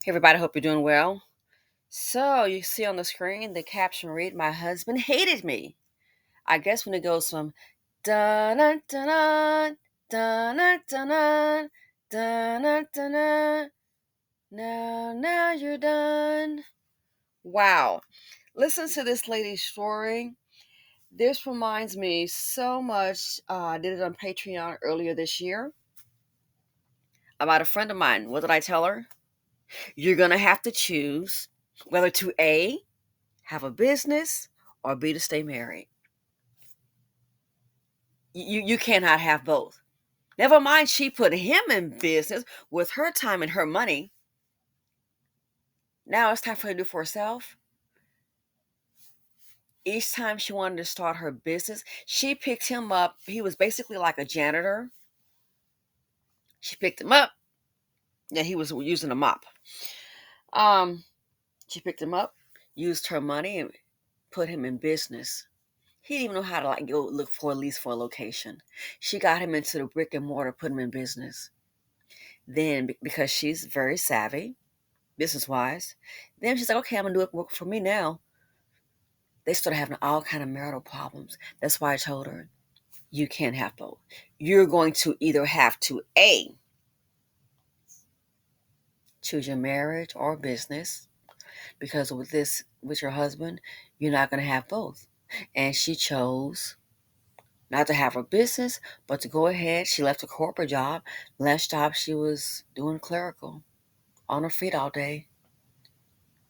Hey everybody, hope you're doing well. So you see on the screen the caption read, "My husband hated me." I guess when it goes from dun dun dun dun dun dun dun dun dun, now you're done. Wow. Listen to this lady's story. This reminds me so much. I did it on Patreon earlier this year about a friend of mine. What did I tell her? You're gonna have to choose whether to A, have a business, or B, to stay married. You cannot have both. Never mind, she put him in business with her time and her money. Now it's time for her to do for herself. Each time she wanted to start her business, she picked him up. He was basically like a janitor. She picked him up. Yeah, he was using a mop. Um, she picked him up, used her money, and put him in business. He didn't even know how to like go look for a lease for a location. She got him into the brick and mortar, put him in business. Then, because she's very savvy, business wise, then she's like, okay, I'm gonna do it work for me now. They started having all kind of marital problems. That's why I told her, you can't have both. You're going to either have to A, choose your marriage or business, because with your husband, you're not gonna have both. And she chose not to have her business, but to go ahead. She left a corporate job. Last job she was doing clerical on her feet all day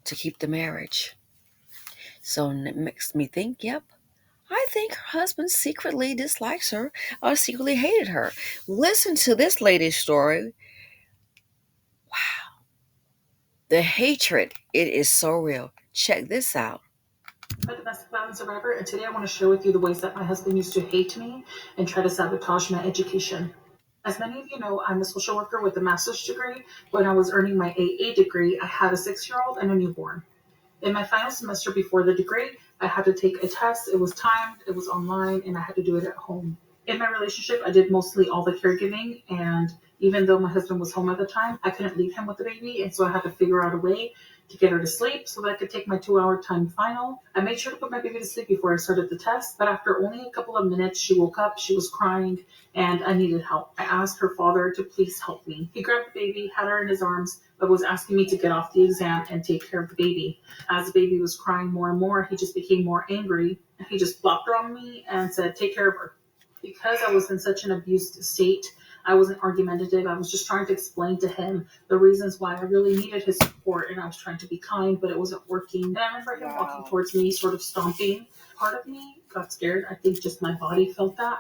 to keep the marriage. So it makes me think, yep, I think her husband secretly dislikes her or secretly hated her. Listen to this lady's story. Wow. The hatred, it is so real. Check this out. A domestic violence survivor, and today I want to share with you the ways that my husband used to hate me and try to sabotage my education. As many of you know, I'm a social worker with a master's degree. When I was earning my AA degree, I had a 6-year-old and a newborn. In my final semester before the degree, I had to take a test. It was timed, it was online, and I had to do it at home. In my relationship, I did mostly all the caregiving, and even though my husband was home at the time, I couldn't leave him with the baby, and so I had to figure out a way to get her to sleep so that I could take my 2-hour time final. I made sure to put my baby to sleep before I started the test, but after only a couple of minutes, she woke up, she was crying, and I needed help. I asked her father to please help me. He grabbed the baby, had her in his arms, but was asking me to get off the exam and take care of the baby. As the baby was crying more and more, he just became more angry. He just flopped her on me and said, take care of her. Because I was in such an abused state, I wasn't argumentative. I was just trying to explain to him the reasons why I really needed his support, and I was trying to be kind, but it wasn't working. And I remember him walking towards me, sort of stomping. Part of me got scared. I think just my body felt that.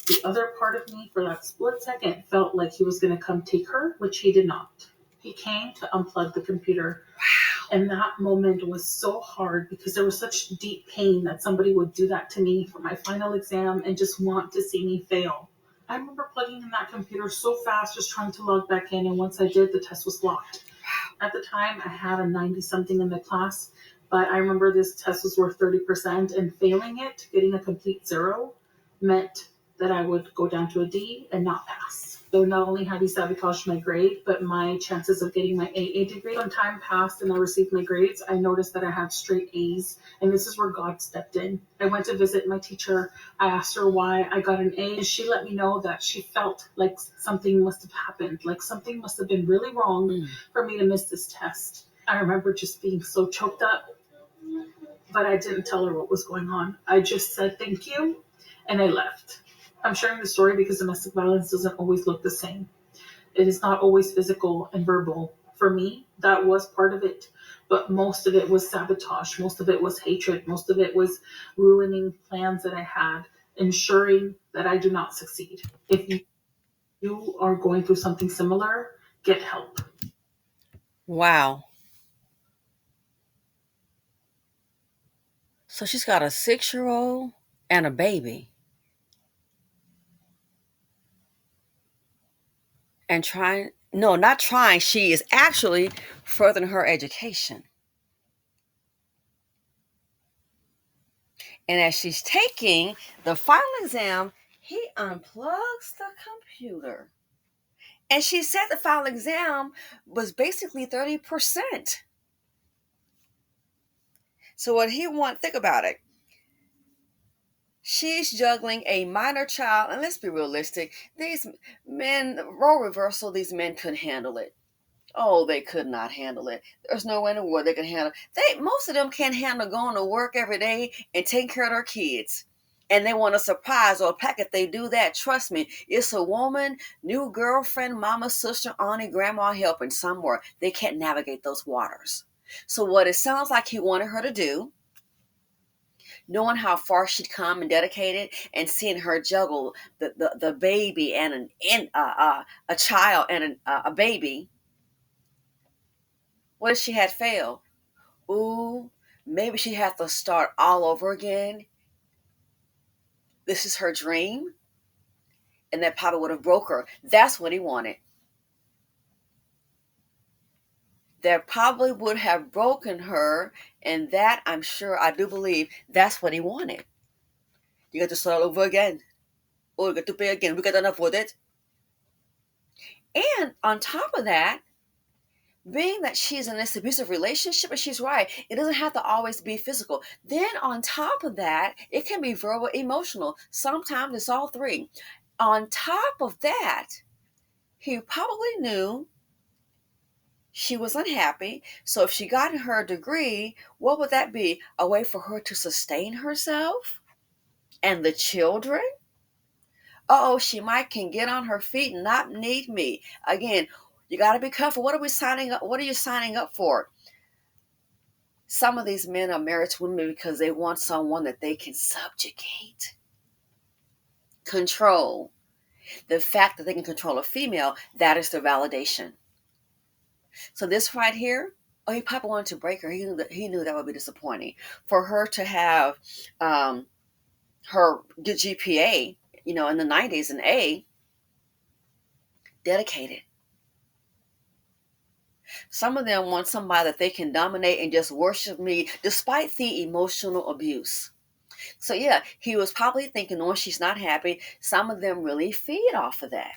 The other part of me, for that split second, felt like he was going to come take her, which he did not. He came to unplug the computer. And that moment was so hard because there was such deep pain that somebody would do that to me for my final exam and just want to see me fail. I remember plugging in that computer so fast, just trying to log back in. And once I did, the test was locked. At the time, I had a 90 something in the class, but I remember this test was worth 30%, and failing it, getting a complete zero, meant that I would go down to a D and not pass. So not only had he sabotaged my grade, but my chances of getting my AA degree. When time passed and I received my grades, I noticed that I had straight A's, and this is where God stepped in. I went to visit my teacher. I asked her why I got an A, and she let me know that she felt like something must have happened, like something must have been really wrong for me to miss this test. I remember just being so choked up, but I didn't tell her what was going on. I just said thank you, and I left. I'm sharing the story because domestic violence doesn't always look the same. It is not always physical and verbal. For me, that was part of it, but most of it was sabotage. Most of it was hatred. Most of it was ruining plans that I had, ensuring that I do not succeed. If you are going through something similar, get help. Wow. So she's got a 6-year-old and a baby, and trying, no, not trying, she is actually furthering her education. And as she's taking the final exam, he unplugs the computer And she said the final exam was basically 30%. So what he want, think about it. She's juggling a minor child, and let's be realistic. These men, role reversal, these men couldn't handle it. Oh, they could not handle it. There's no way in the world they can handle it. Most of them can't handle going to work every day and taking care of their kids. And they want a surprise or a pack. If they do that, trust me, it's a woman, new girlfriend, mama, sister, auntie, grandma helping somewhere. They can't navigate those waters. So what it sounds like he wanted her to do, knowing how far she'd come and dedicated, and seeing her juggle the baby and a child and a baby. What if she had failed? Ooh, maybe she had to start all over again. This is her dream, and that probably would have broke her. That's what he wanted. That probably would have broken her, and that I'm sure, I do believe, that's what he wanted. You got to start over again. Or you got to pay again. We got enough with it. And on top of that, being that she's in this abusive relationship, and she's right, it doesn't have to always be physical. Then on top of that, it can be verbal, emotional. Sometimes it's all three. On top of that, he probably knew she was unhappy. So if she got her degree, what would that be? A way for her to sustain herself and the children? Oh, she might can get on her feet and not need me. Again, you got to be careful. What are we signing up? What are you signing up for? Some of these men are married to women because they want someone that they can subjugate, control. The fact that they can control a female, that is their validation. So this right here, oh, he probably wanted to break her. He knew that would be disappointing. For her to have her good GPA, in the 90s, an A, dedicated. Some of them want somebody that they can dominate and just worship me despite the emotional abuse. So yeah, he was probably thinking, oh, she's not happy. Some of them really feed off of that.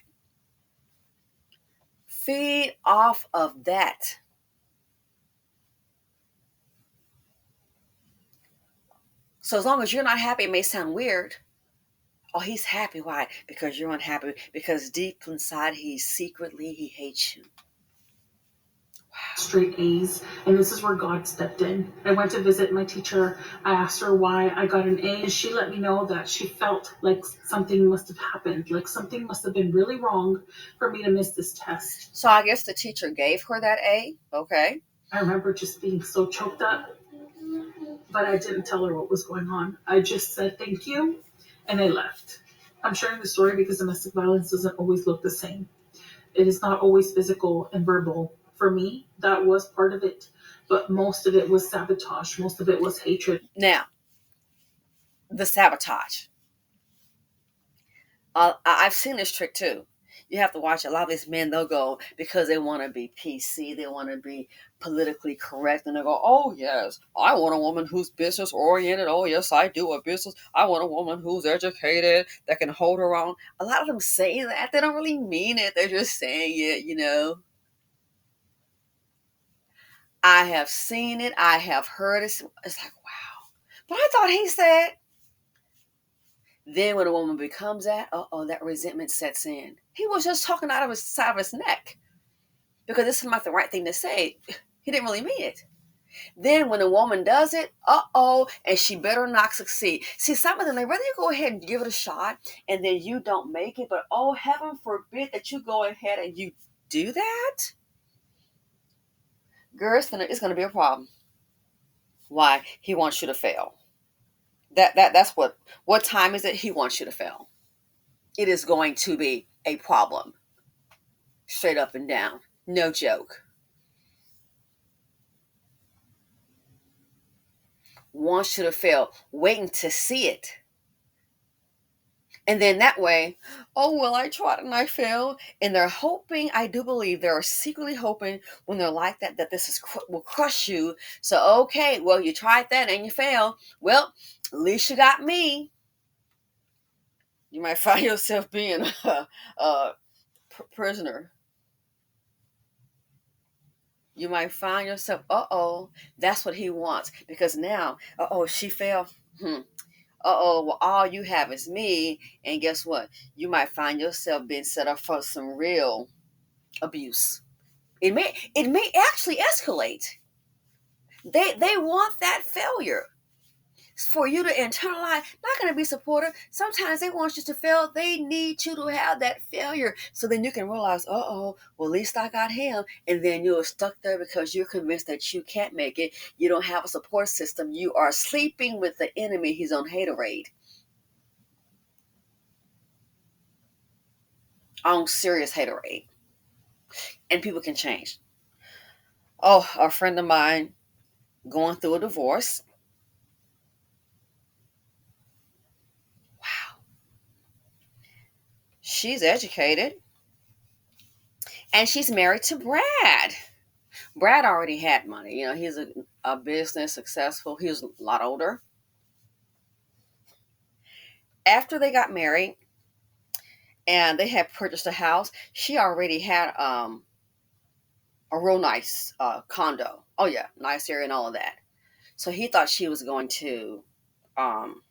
Feed off of that. So as long as you're not happy, it may sound weird. Oh, he's happy. Why? Because you're unhappy. Because deep inside, he hates you. Straight A's, and this is where God stepped in. I went to visit my teacher. I asked her why I got an A, and she let me know that she felt like something must have happened, like something must have been really wrong for me to miss this test. So I guess the teacher gave her that A. Okay. I remember just being so choked up, but I didn't tell her what was going on. I just said thank you, and I left. I'm sharing the story because domestic violence doesn't always look the same. It is not always physical and verbal. For me, that was part of it, but most of it was sabotage. Most of it was hatred. Now, the sabotage. I've seen this trick too. You have to watch a lot of these men. They'll go because they want to be PC. They want to be politically correct, and they go, "Oh yes, I want a woman who's business oriented. Oh yes, I do a business. I want a woman who's educated that can hold her own." A lot of them say that they don't really mean it. They're just saying it. I have seen it. I have heard it. It's like, wow. But I thought he said. Then when a woman becomes that, that resentment sets in. He was just talking out of his side of his neck because this is not the right thing to say. He didn't really mean it. Then when a woman does it, and she better not succeed. See, some of them, they rather you go ahead and give it a shot and then you don't make it, but oh, heaven forbid that you go ahead and you do that. Girl, it's going to be a problem. Why? He wants you to fail. That's what time is it? He wants you to fail. It is going to be a problem. Straight up and down. No joke. Wants you to fail. Waiting to see it. And then that way, oh, well, I tried and I failed. And they're hoping, I do believe they're secretly hoping when they're like that this will crush you. So, okay, well, you tried that and you failed. Well, at least you got me. You might find yourself being a prisoner. You might find yourself, that's what he wants. Because now, she fell. Well, all you have is me. And guess what? You might find yourself being set up for some real abuse. It may actually escalate. They want that failure for you to internalize. Not going to be supportive. Sometimes they want you to fail. They need you to have that failure so then you can realize, well, at least I got him. And then you're stuck there because you're convinced that you can't make it. You don't have a support system. You are sleeping with the enemy. He's on haterade, on serious haterade. And people can change. Oh, a friend of mine going through a divorce. Wow. She's educated and she's married to Brad. Brad already had money. He's a business successful. He was a lot older. After they got married and they had purchased a house, she already had a real nice condo. Oh yeah, nice area and all of that. So he thought she was going to um,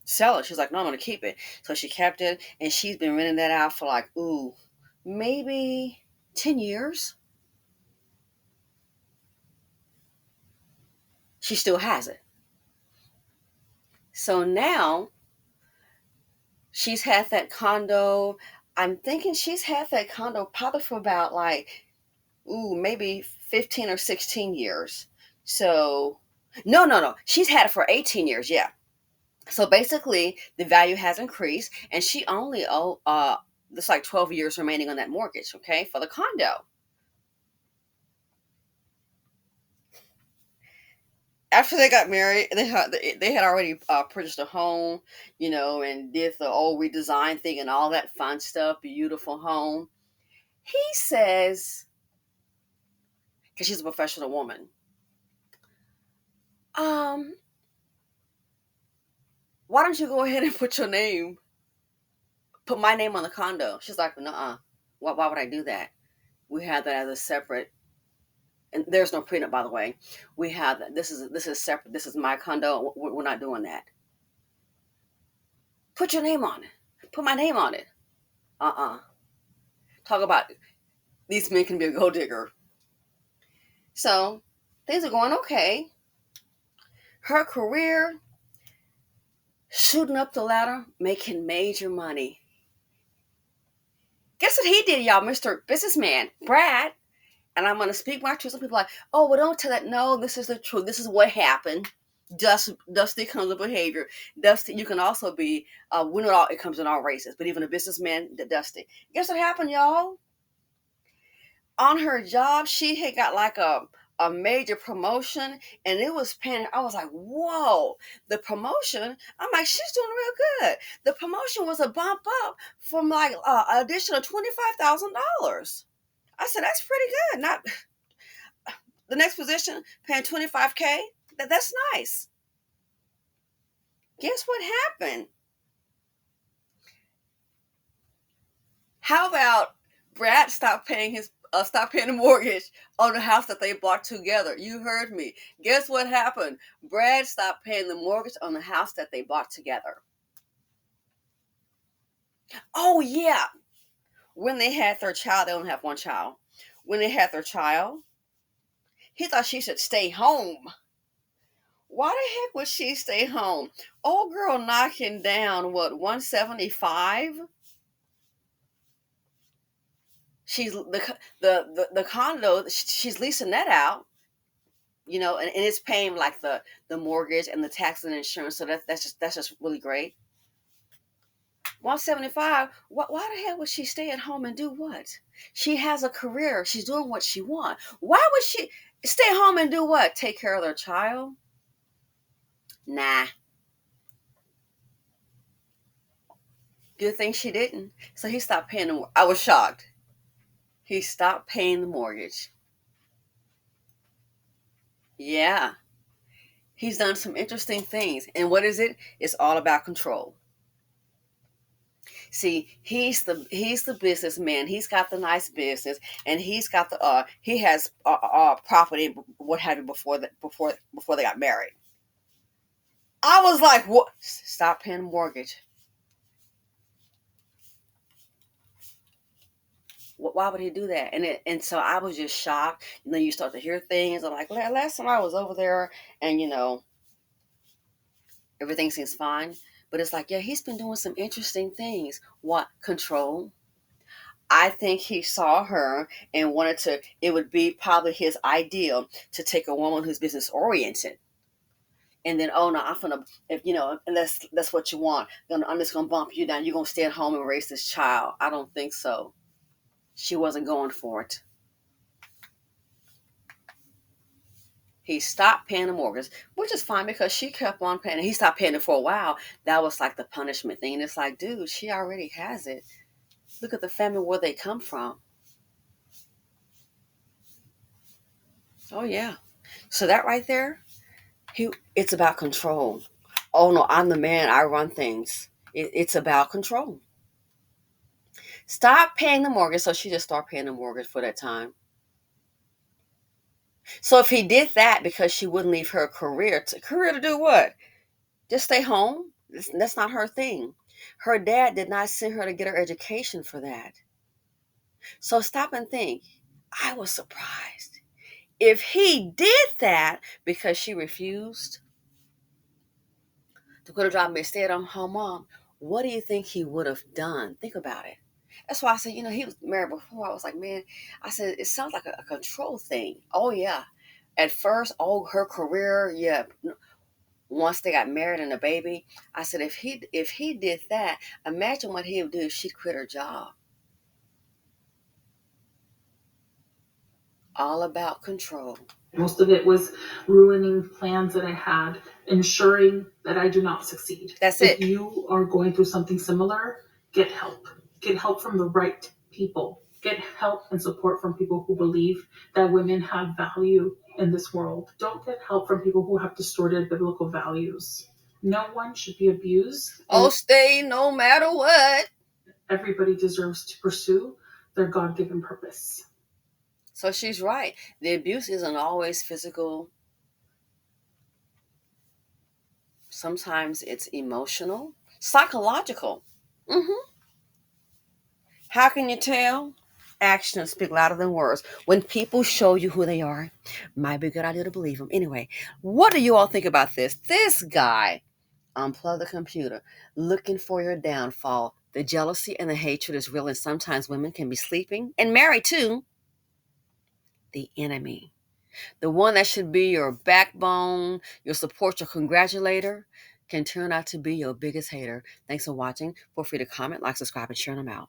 sell it. She's like, no, I'm going to keep it. So she kept it, and she's been renting that out for like, maybe 10 years. She still has it. So now she's had that condo. I'm thinking she's had that condo probably for about like, maybe 15 or 16 years. So, no. She's had it for 18 years. Yeah. So basically, the value has increased, and she only there's like 12 years remaining on that mortgage, okay, for the condo. After they got married, they had already purchased a home, and did the old redesign thing and all that fun stuff. Beautiful home. He says, because she's a professional woman, um, why don't you go ahead and put my name on the condo? She's like, nuh-uh. Why would I do that? We have that as a separate, and there's no prenup, by the way. We have that. This is separate. This is my condo. We're not doing that. Put your name on it. Put my name on it. Talk about these men can be a gold digger. So things are going okay. Her career, shooting up the ladder, making major money. Guess what he did, y'all, Mr. Businessman, Brad? And I'm going to speak my truth. Some people are like, oh, well, don't tell that. No, this is the truth. This is what happened. Dusty comes with behavior. Dusty, you can also be, we know it comes in all races, but even a businessman, Dusty. Guess what happened, y'all? On her job, she had got like a major promotion, and it was paying. I was like, whoa, the promotion. I'm like, she's doing real good. The promotion was a bump up from like an additional $25,000. I said, that's pretty good. Not the next position paying 25K. That's nice. Guess what happened? How about Brad stop paying the mortgage on the house that they bought together? You heard me. Guess what happened? Brad stopped paying the mortgage on the house that they bought together. Oh yeah. When they had their child, they only have one child. When they had their child, he thought she should stay home. Why the heck would she stay home? Old girl knocking down what, 175? She's the condo, she's leasing that out, and it's paying like the mortgage and the tax and insurance. So that's just really great. 175. Why the hell would she stay at home and do what? She has a career. She's doing what she wants. Why would she stay home and do what? Take care of their child? Nah. Good thing she didn't. So he stopped paying the. I was shocked. He stopped paying the mortgage. Yeah. He's done some interesting things. And what is it? It's all about control. See, he's the businessman. He's got the nice business, and he's got the he has property, what have you, before they got married. I was like, what? Stop paying the mortgage. Why would he do that? And so I was just shocked. And then you start to hear things. I'm like, last time I was over there, and everything seems fine. But it's like, yeah, he's been doing some interesting things. What control? I think he saw her and wanted to. It would be probably his ideal to take a woman who's business oriented, and then, oh no, I'm gonna, if and that's what you want. I'm just gonna bump you down. You're gonna stay at home and raise this child. I don't think so. She wasn't going for it. He stopped paying the mortgage, which is fine because she kept on paying. And he stopped paying it for a while. That was like the punishment thing. And it's like, dude, she already has it. Look at the family where they come from. Oh yeah. So that right there, it's about control. Oh no, I'm the man. I run things. It's about control. Stop paying the mortgage. So she just started paying the mortgage for that time. So if he did that because she wouldn't leave her career to do what? Just stay home. That's not her thing. Her dad did not send her to get her education for that. So stop and think. I was surprised. If he did that because she refused to quit her job and be a stay-at-home mom, what do you think he would have done? Think about it. That's why I said, he was married before. I was like, man, I said, it sounds like a control thing. Oh, yeah. At first, her career, yeah. Once they got married and a baby, I said, if he did that, imagine what he would do if she quit her job. All about control. Most of it was ruining plans that I had, ensuring that I do not succeed. That's If it. you are going through something similar, get help. Get help from the right people. Get help and support from people who believe that women have value in this world. Don't get help from people who have distorted biblical values. No one should be abused, Oh, and stay no matter what. everybody deserves to pursue their God given purpose. So she's right. The abuse isn't always physical. Sometimes it's emotional, psychological. hmm How can you tell? Actions speak louder than words. When people show you who they are, might be a good idea to believe them. Anyway, what do you all think about this? This guy unplug the computer, looking for your downfall. The jealousy and the hatred is real, and sometimes women can be sleeping and married too. The enemy, the one that should be your backbone, your support, your congratulator, can turn out to be your biggest hater. Thanks for watching. Feel free to comment, like, subscribe, and share them out.